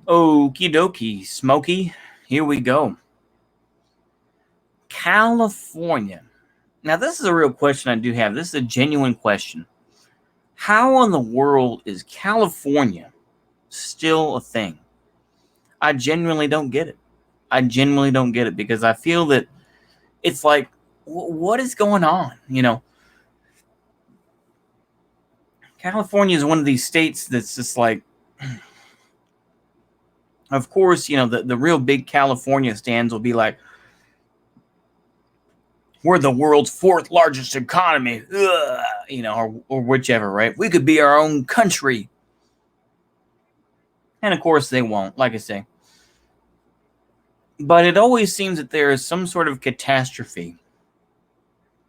Okie dokie, Smokey. Here we go. California. Now, this is a real question I do have. This is a genuine question. How in the world is California still a thing? I genuinely don't get it. I genuinely don't get it because I feel that it's like, what is going on? California is one of these states that's just like, of course, the real big California stands will be like, we're the world's fourth largest economy, or whichever, right? We could be our own country. And of course they won't, like I say. But it always seems that there is some sort of catastrophe.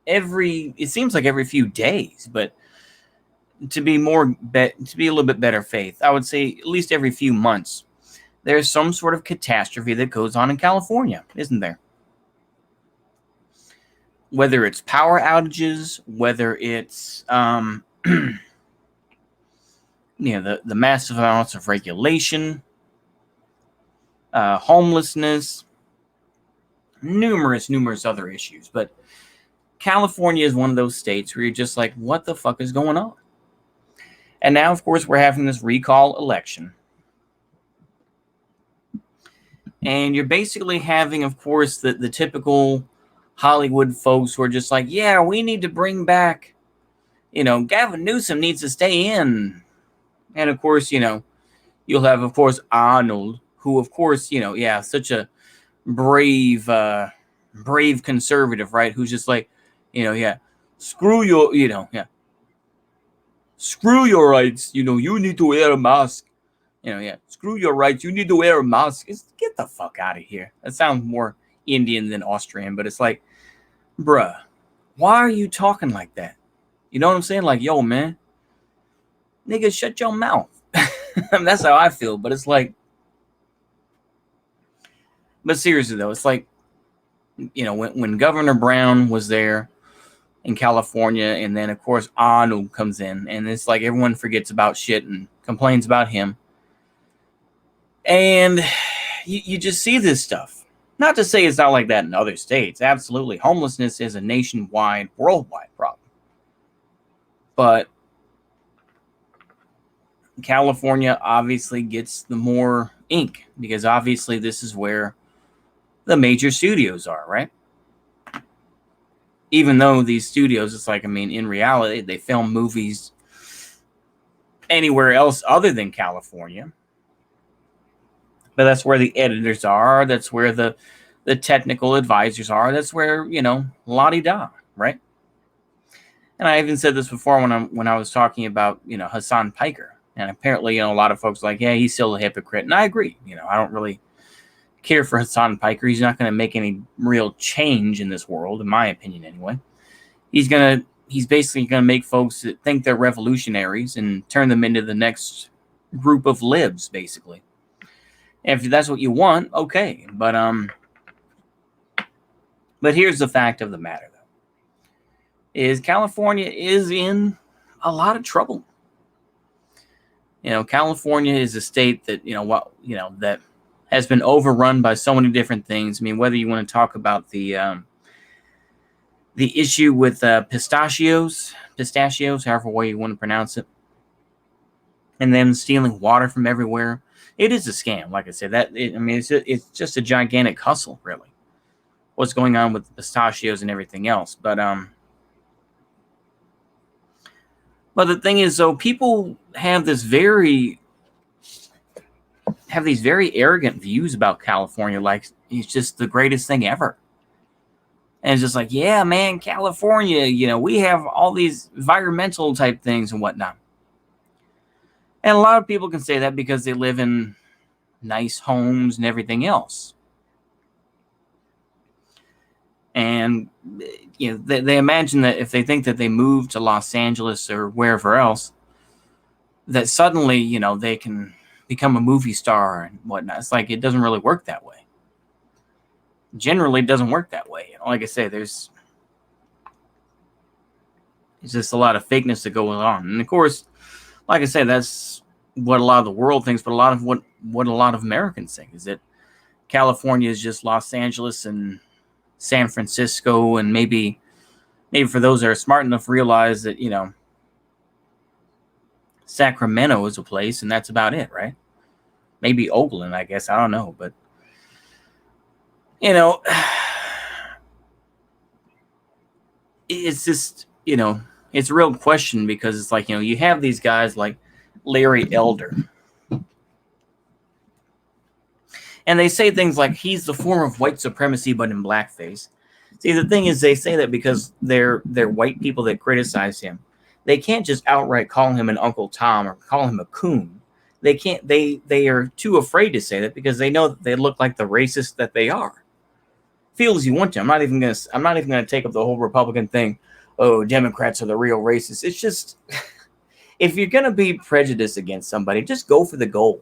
It seems like every few days, but to be a little bit better faith, I would say at least every few months, there's some sort of catastrophe that goes on in California, isn't there? Whether it's power outages, whether it's the massive amounts of regulation, homelessness, numerous other issues. But California is one of those states where you're just like, what the fuck is going on? And now, of course, we're having this recall election. And you're basically having, of course, the typical Hollywood folks who are just like, yeah, we need to bring back, Gavin Newsom needs to stay in. And, of course, you'll have, of course, Arnold, who, of course, such a brave conservative, right? Who's just like, screw your, screw your rights. You need to wear a mask. Screw your rights. You need to wear a mask. Get the fuck out of here. That sounds more Indian than Austrian, but it's like, bruh, why are you talking like that? You know what I'm saying? Like, yo, man, nigga, shut your mouth. That's how I feel, but it's like, but seriously though, it's like, when Governor Brown was there in California, and then of course Arnold comes in, and it's like everyone forgets about shit and complains about him. And you just see this stuff. Not to say it's not like that in other states. Absolutely. Homelessness is a nationwide, worldwide problem. But California obviously gets the more ink because obviously this is where the major studios are, right? Even though these studios, it's like, in reality, they film movies anywhere else other than California. But that's where the editors are. That's where the technical advisors are. That's where, la-di-da, right? And I even said this before when I was talking about, Hassan Piker. And apparently, a lot of folks are like, yeah, he's still a hypocrite. And I agree. I don't really care for Hassan Piker. He's not going to make any real change in this world, in my opinion anyway. He's basically going to make folks that think they're revolutionaries and turn them into the next group of libs, basically. If that's what you want, okay. But here's the fact of the matter, though. Is California is in a lot of trouble. California is a state that, that has been overrun by so many different things. Whether you want to talk about the issue with pistachios, however way you want to pronounce it, and them stealing water from everywhere. It is a scam, like I said. It's just a gigantic hustle, really. What's going on with the pistachios and everything else, but the thing is, though, people have these very arrogant views about California, like it's just the greatest thing ever. And it's just like, yeah, man, California, we have all these environmental type things and whatnot. And a lot of people can say that because they live in nice homes and everything else. And, they imagine that if they think that they move to Los Angeles or wherever else, that suddenly, they can become a movie star and whatnot. It's like, it doesn't really work that way. Generally, it doesn't work that way. Like I say, it's just a lot of fakeness that goes on. And of course, like I said, that's what a lot of the world thinks, but a lot of what a lot of Americans think is that California is just Los Angeles and San Francisco, and maybe for those that are smart enough realize that, Sacramento is a place and that's about it, right? Maybe Oakland, I guess. I don't know, but you know, it's just, it's a real question, because it's like, you have these guys like Larry Elder, and they say things like he's the form of white supremacy but in blackface. See, the thing is, they say that because they're white people that criticize him. They can't just outright call him an Uncle Tom or call him a coon. They can't. They are too afraid to say that because they know that they look like the racist that they are. Feel as you want to. I'm not even gonna take up the whole Republican thing. Oh, Democrats are the real racists. It's just, if you're gonna be prejudiced against somebody, just go for the goal.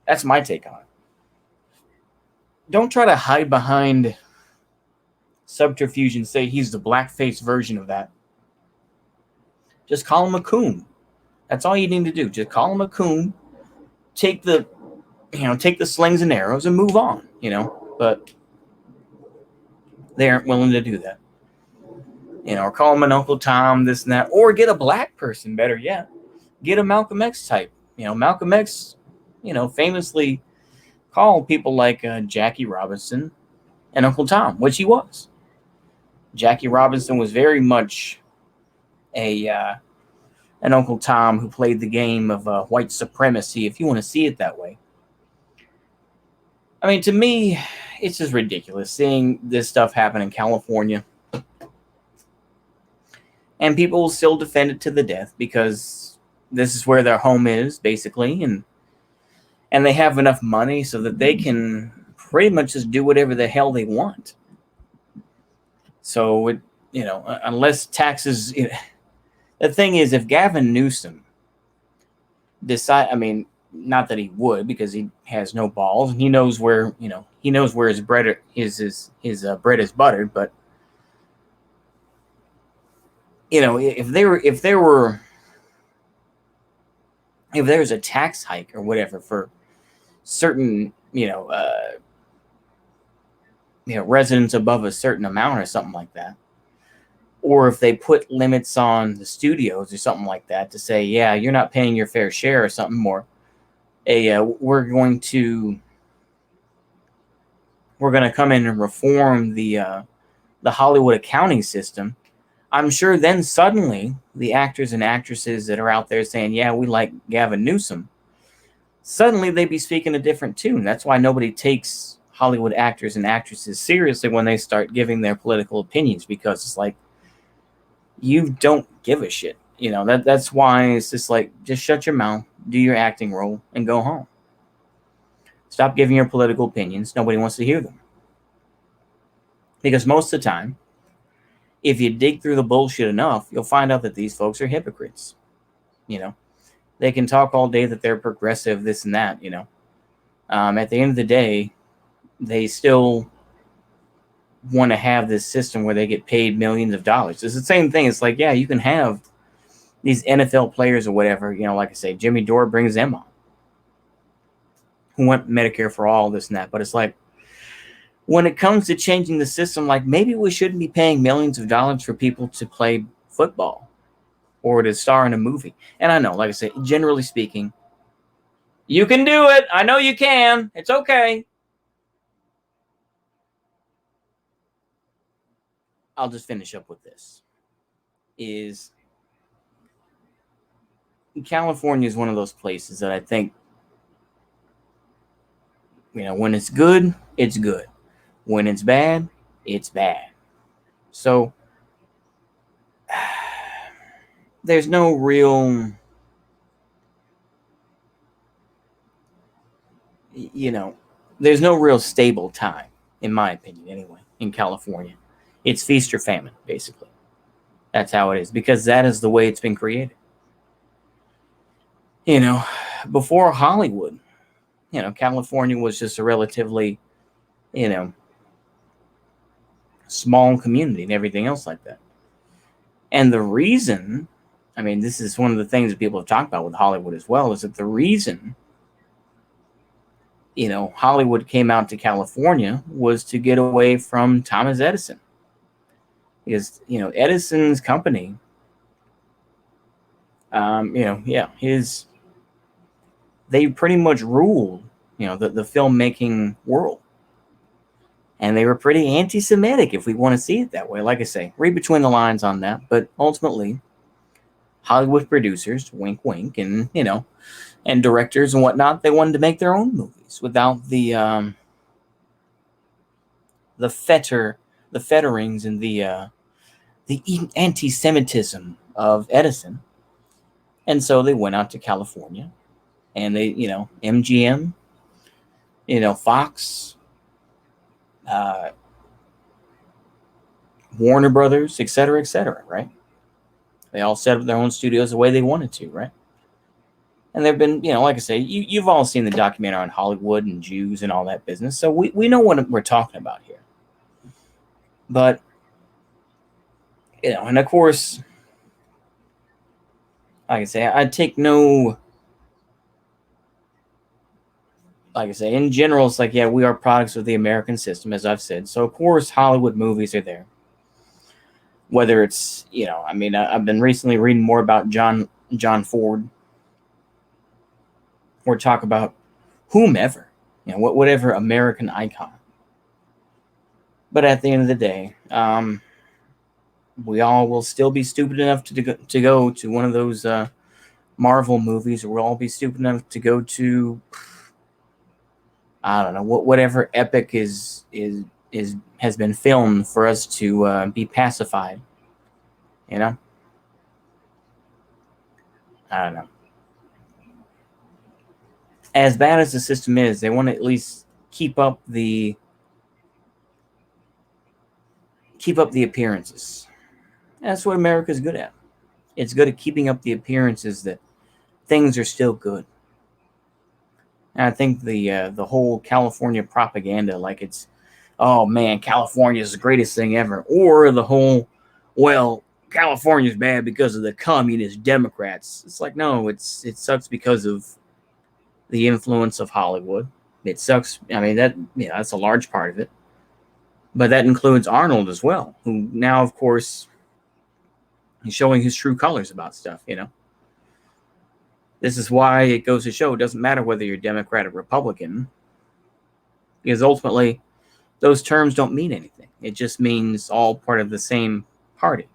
That's my take on it. Don't try to hide behind subterfuge and say he's the blackface version of that. Just call him a coon. That's all you need to do. Just call him a coon. Take the slings and arrows and move on. But they aren't willing to do that. Or call him an Uncle Tom, this and that, or get a black person. Better yet, get a Malcolm X type. Malcolm X, famously called people like Jackie Robinson and Uncle Tom, which he was. Jackie Robinson was very much an Uncle Tom who played the game of white supremacy, if you want to see it that way. I mean, to me, it's just ridiculous seeing this stuff happen in California. And people will still defend it to the death because this is where their home is, basically, and they have enough money so that they can pretty much just do whatever the hell they want. So, unless taxes... The thing is, if Gavin Newsom not that he would, because he has no balls, and he knows where, his bread is bread is buttered, but if there was a tax hike or whatever for certain, residents above a certain amount or something like that, or if they put limits on the studios or something like that to say, yeah, you're not paying your fair share or something more, we're going to come in and reform the Hollywood accounting system. I'm sure then suddenly the actors and actresses that are out there saying, yeah, we like Gavin Newsom, suddenly they'd be speaking a different tune. That's why nobody takes Hollywood actors and actresses seriously when they start giving their political opinions, because it's like, you don't give a shit. That's why it's just like, just shut your mouth, do your acting role, and go home. Stop giving your political opinions. Nobody wants to hear them. Because most of the time, if you dig through the bullshit enough, you'll find out that these folks are hypocrites. They can talk all day that they're progressive, this and that, At the end of the day, they still want to have this system where they get paid millions of dollars. It's the same thing. It's like, yeah, you can have these NFL players or whatever, like I say, Jimmy Dore brings them on, who want Medicare for all, this and that. But it's like, when it comes to changing the system, like, maybe we shouldn't be paying millions of dollars for people to play football or to star in a movie. And I know, like I say, generally speaking, you can do it. I know you can. It's okay. I'll just finish up with this. California is one of those places that I think, when it's good, it's good. When it's bad, it's bad. So there's no real, there's no real stable time, in my opinion, anyway, in California. It's feast or famine, basically. That's how it is, because that is the way it's been created. Before Hollywood, California was just a relatively, small community and everything else like that. And the reason I mean, this is one of the things that people have talked about with Hollywood as well, is that the reason, Hollywood came out to California was to get away from Thomas Edison. Because, Edison's company, they pretty much ruled, the filmmaking world. And they were pretty anti-Semitic, if we want to see it that way. Like I say, read between the lines on that. But ultimately, Hollywood producers, wink, wink, and, and directors and whatnot, they wanted to make their own movies without the fetterings and the anti-Semitism of Edison. And so they went out to California, and they, MGM, Fox, Warner Brothers, et cetera, right? They all set up their own studios the way they wanted to, right? And they've been, like I say, you've all seen the documentary on Hollywood and Jews and all that business, so we know what we're talking about here. But, and of course, like I say, in general, it's like, yeah, we are products of the American system, as I've said. So, of course, Hollywood movies are there. Whether it's, I've been recently reading more about John Ford, or talk about whomever, whatever American icon. But at the end of the day, we all will still be stupid enough to go to one of those Marvel movies, or we'll all be stupid enough to go to, I don't know, whatever epic has been filmed for us to be pacified. I don't know. As bad as the system is, they want to at least keep up the appearances. That's what America's good at. It's good at keeping up the appearances that things are still good. And I think the whole California propaganda, like it's, oh man, California is the greatest thing ever, or the whole, well, California's bad because of the communist Democrats. It's like, no, it sucks because of the influence of Hollywood. It sucks. I mean, that's a large part of it. But that includes Arnold as well, who now, of course, is showing his true colors about stuff, This is why it goes to show it doesn't matter whether you're Democrat or Republican, because ultimately those terms don't mean anything. It just means all part of the same party.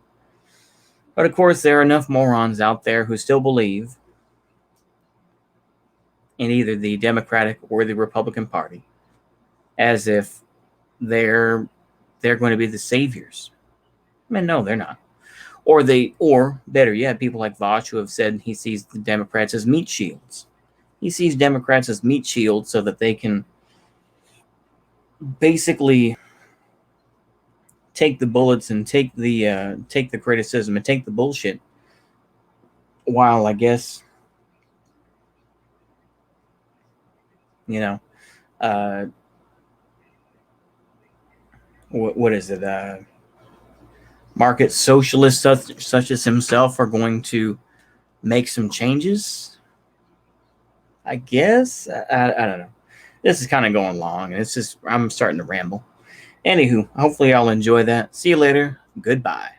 But of course, there are enough morons out there who still believe in either the Democratic or the Republican Party, as if they're going to be the saviors. I mean, no, they're not. Or better yet, people like Vosh, who have said he sees the Democrats as meat shields. He sees Democrats as meat shields so that they can basically take the bullets and take the criticism and take the bullshit, while I guess what is it? Market socialists such as himself are going to make some changes, I guess. I don't know. This is kind of going long, and I'm starting to ramble. Anywho, hopefully y'all enjoy that. See you later. Goodbye.